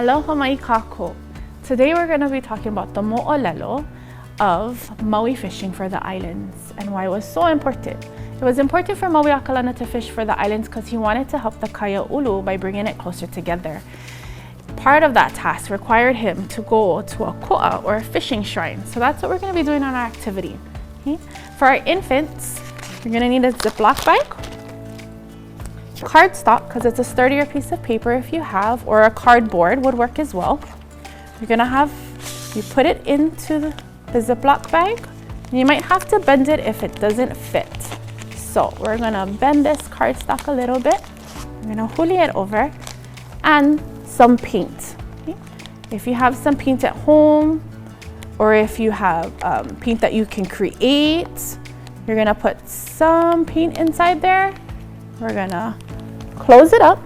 Aloha mai kako. Today we're going to be talking about the mo'olelo of Maui fishing for the islands and why it was so important. It was important for Māuiakalana to fish for the islands because he wanted to help the kaia'ulu by bringing it closer together. Part of that task required him to go to a ko'a or a fishing shrine. So that's what we're going to be doing on our activity. Okay? For our infants, you're going to need a Ziploc bag, cardstock because it's a sturdier piece of paper if you have, or a cardboard would work as well. You're going to have, you put it into the Ziploc bag. You might have to bend it if it doesn't fit. So we're going to bend this cardstock a little bit. We're going to huli it over and some paint. Okay? If you have some paint at home, or if you have paint that you can create, you're going to put some paint inside there. We're going to close it up.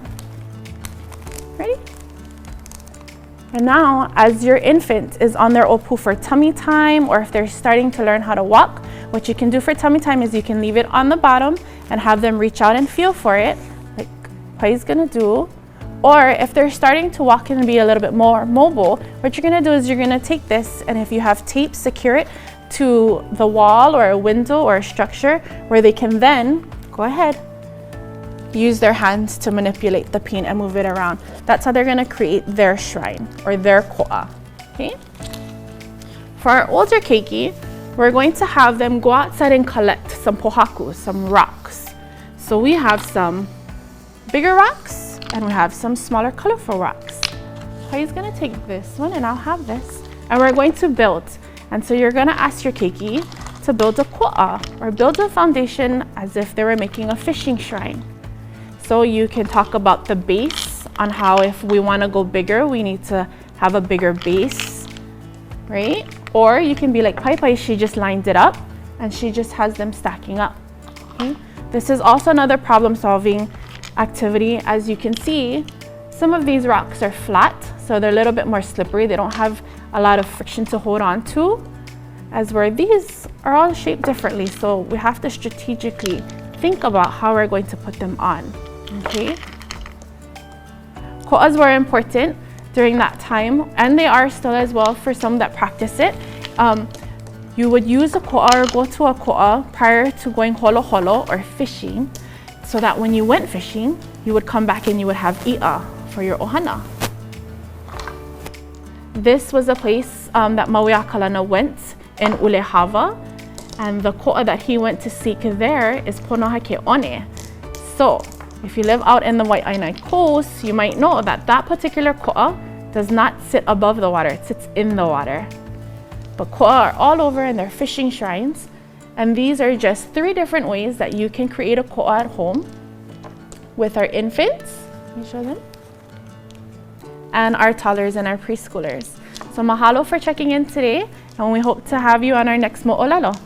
Ready? And now, as your infant is on their opu for tummy time, or if they're starting to learn how to walk, what you can do for tummy time is you can leave it on the bottom and have them reach out and feel for it, like Pai's gonna do. Or if they're starting to walk and be a little bit more mobile, what you're gonna do is you're gonna take this, and if you have tape, secure it to the wall or a window or a structure where they can then, go ahead, use their hands to manipulate the paint and move it around. That's how they're gonna create their shrine or their ko'a, okay? For our older keiki, we're going to have them go outside and collect some pohaku, some rocks. So we have some bigger rocks and we have some smaller colorful rocks. Hei's gonna take this one and I'll have this. And we're going to build. And so you're gonna ask your keiki to build a ko'a or build a foundation as if they were making a fishing shrine. So you can talk about the base on how if we want to go bigger, we need to have a bigger base, right? Or you can be like Pai, she just lined it up and she just has them stacking up. Okay? This is also another problem solving activity. As you can see, some of these rocks are flat, so they're a little bit more slippery. They don't have a lot of friction to hold on to, as where these are all shaped differently. So we have to strategically think about how we're going to put them on. Okay, ko'as were important during that time, and they are still as well for some that practice it. You would use a ko'a or go to a ko'a prior to going holo holo or fishing, so that when you went fishing, you would come back and you would have i'a for your ohana. This was a place that Māuiakalana went in Ulehava, and the ko'a that he went to seek there is Ponohake One. So if you live out in the Wai'anae coast, you might know that that particular ko'a does not sit above the water, it sits in the water. But ko'a are all over and they're fishing shrines. And these are just 3 different ways that you can create a ko'a at home with our infants, let me show them, and our toddlers and our preschoolers. So mahalo for checking in today, and we hope to have you on our next mo'olelo.